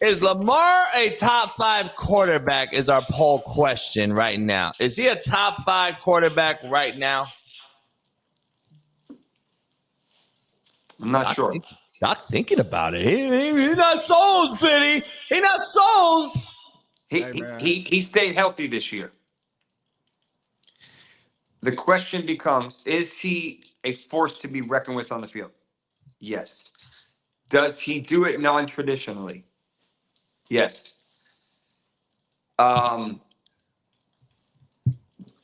Is Lamar a top 5 quarterback is our poll question right now. Is he a top 5 quarterback right now? I'm not sure. Doc thinking about it. He's not sold, Smitty. He's not sold. He stayed healthy this year. The question becomes, is he a force to be reckoned with on the field? Yes. Does he do it non-traditionally? Yes.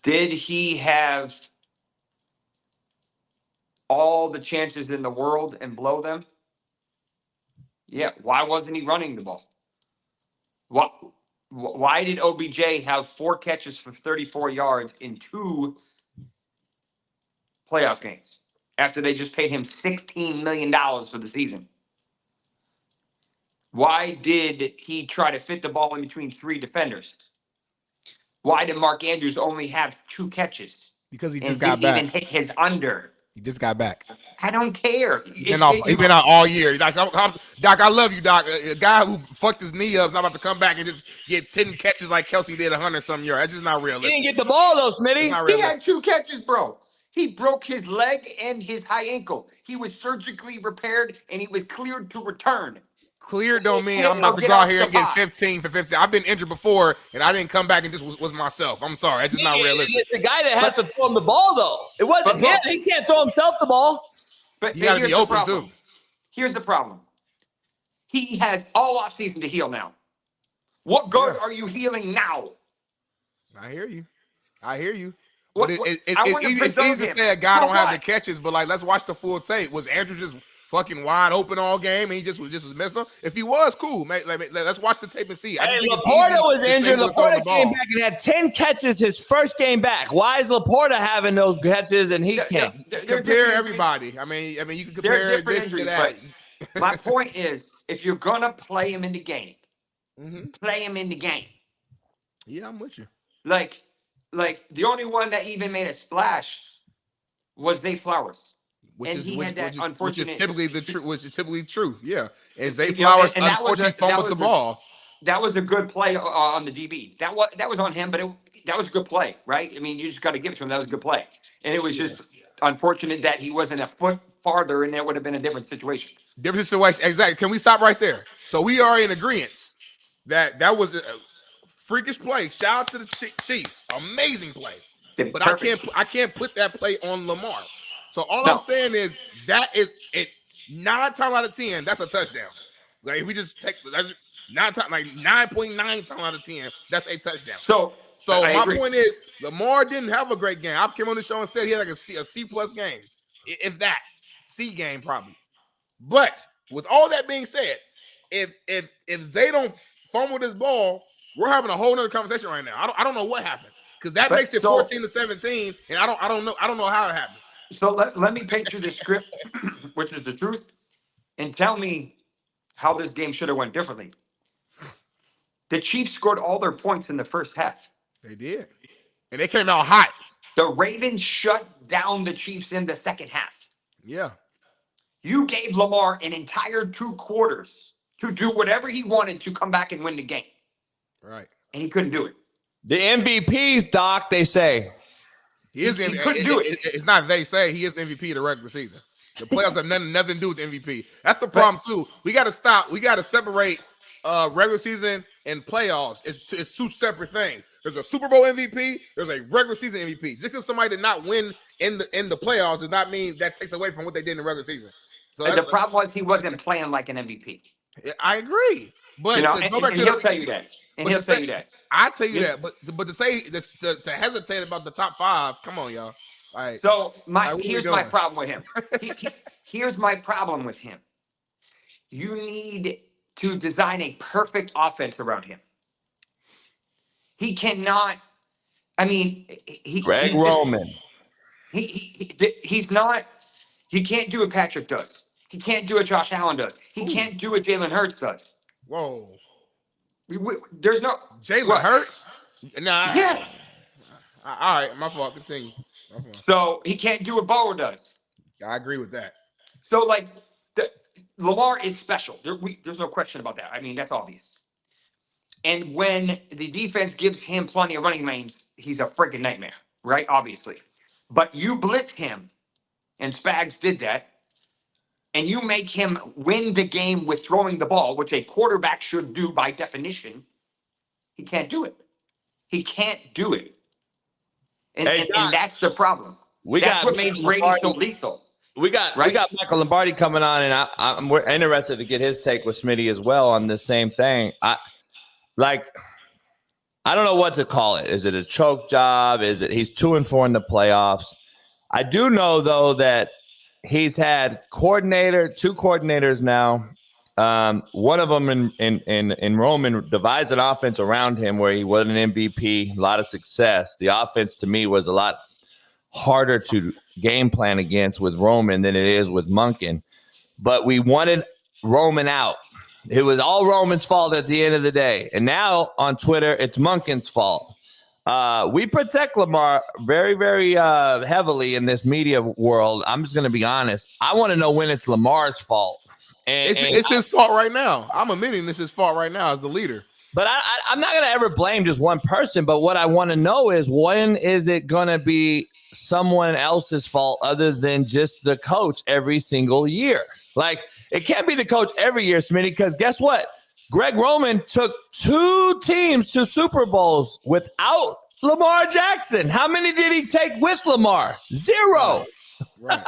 Did he have all the chances in the world and blow them? Yeah. Why wasn't he running the ball? Why did OBJ have 4 catches for 34 yards in 2 playoff games after they just paid him $16 million for the season? Why did he try to fit the ball in between 3 defenders? Why did Mark Andrews only have 2 catches? Because he just got back. Even hit his under. He just got back. I don't care. He's been out all year. Doc, I love you, Doc. A guy who fucked his knee up is not about to come back and just get 10 catches like Kelsey did 100-something yards. That's just not realistic. He didn't get the ball, though, Smitty. He had 2 catches, bro. He broke his leg and his high ankle. He was surgically repaired, and he was cleared to return. Cleared don't mean I'm about to go out here and get 15 for 15. I've been injured before, and I didn't come back and just was myself. I'm sorry. That's just not realistic. It's the guy that has to throw him the ball, though. It wasn't him. He can't throw himself the ball. But you got to be open, too. Here's the problem. He has all offseason to heal now. What good are you healing now? I hear you. But it's easy to say a guy don't have the catches, but like, let's watch the full tape. Was Andrew just fucking wide open all game and he just was messed up? If he was, cool. Let's watch the tape and see. Hey, Laporta was injured. Laporta came back and had 10 catches his first game back. Why is Laporta having those catches and he can't? Compare everybody. I mean, you can compare this to that. My point is, if you're gonna play him in the game, play him in the game. Yeah, I'm with you. Like the only one that even made a splash was Zay Flowers. Which is typically true. Yeah. And Zay Flowers unfortunately fumbled the ball. That was a good play on the DB. That was on him, but that was a good play, right? I mean, you just got to give it to him. That was a good play. And it was just unfortunate that he wasn't a foot farther, and that would have been a different situation. Different situation. Exactly. Can we stop right there? So we are in agreement that was a freakish play. Shout out to the Chiefs. Amazing play. But I can't put that play on Lamar. So all I'm saying is that is it. 9 times out of 10, that's a touchdown. Like if we just take that's 9.9 times out of 10, that's a touchdown. So my point is Lamar didn't have a great game. I came on the show and said he had like a C plus game, if that C game probably. But with all that being said, if Zay don't fumble this ball, we're having a whole nother conversation right now. I don't know what happens because that makes it 14-17, and I don't know how it happens. So let me paint you the script, which is the truth, and tell me how this game should have went differently. The Chiefs scored all their points in the first half. They did. And they came out hot. The Ravens shut down the Chiefs in the second half. Yeah. You gave Lamar an entire 2 quarters to do whatever he wanted to come back and win the game. Right. And he couldn't do it. The MVP, Doc, they say. He couldn't do it. It's not they say. He is MVP of the regular season. The playoffs have nothing to do with the MVP. That's the problem, too. We got to stop. We got to separate regular season and playoffs. It's 2 separate things. There's a Super Bowl MVP. There's a regular season MVP. Just because somebody did not win in the playoffs does not mean that takes away from what they did in the regular season. So the problem was he wasn't playing like an MVP. I agree. But he'll tell you that. And he'll tell you that. I tell you that. But to say this, to hesitate about the top 5, come on, y'all. All right. So here's my problem with him. Here's my problem with him. You need to design a perfect offense around him. He cannot. I mean, Greg Roman. He's not. He can't do what Patrick does. He can't do what Josh Allen does. He can't do what Jalen Hurts does. Whoa. There's no Jalen Hurts? Nah. Yeah. All right, my fault. Continue. So he can't do what Burrow does. I agree with that. So like Lamar is special. There's no question about that. I mean, that's obvious. And when the defense gives him plenty of running lanes, he's a freaking nightmare, right? Obviously. But you blitz him, and Spags did that, and you make him win the game with throwing the ball, which a quarterback should do by definition, he can't do it. He can't do it. And, Hey, and that's the problem. That's what made Brady so lethal. We got Michael Lombardi coming on, and we're interested to get his take with Smitty as well on the same thing. I don't know what to call it. Is it a choke job? Is it he's 2-4 in the playoffs? I do know though that he's had two coordinators now. One of them in Roman devised an offense around him where he was an MVP, a lot of success. The offense to me was a lot harder to game plan against with Roman than it is with Monken. But we wanted Roman out. It was all Roman's fault at the end of the day. And now on Twitter, it's Monken's fault. We protect Lamar very, very heavily in this media world. I'm just going to be honest. I want to know when it's Lamar's fault. It's his fault right now. I'm admitting this is his fault right now as the leader. But I'm not going to ever blame just one person. But what I want to know is when is it going to be someone else's fault other than just the coach every single year? Like, it can't be the coach every year, Smitty, because guess what? Greg Roman took 2 teams to Super Bowls without Lamar Jackson. How many did he take with Lamar? 0. Right.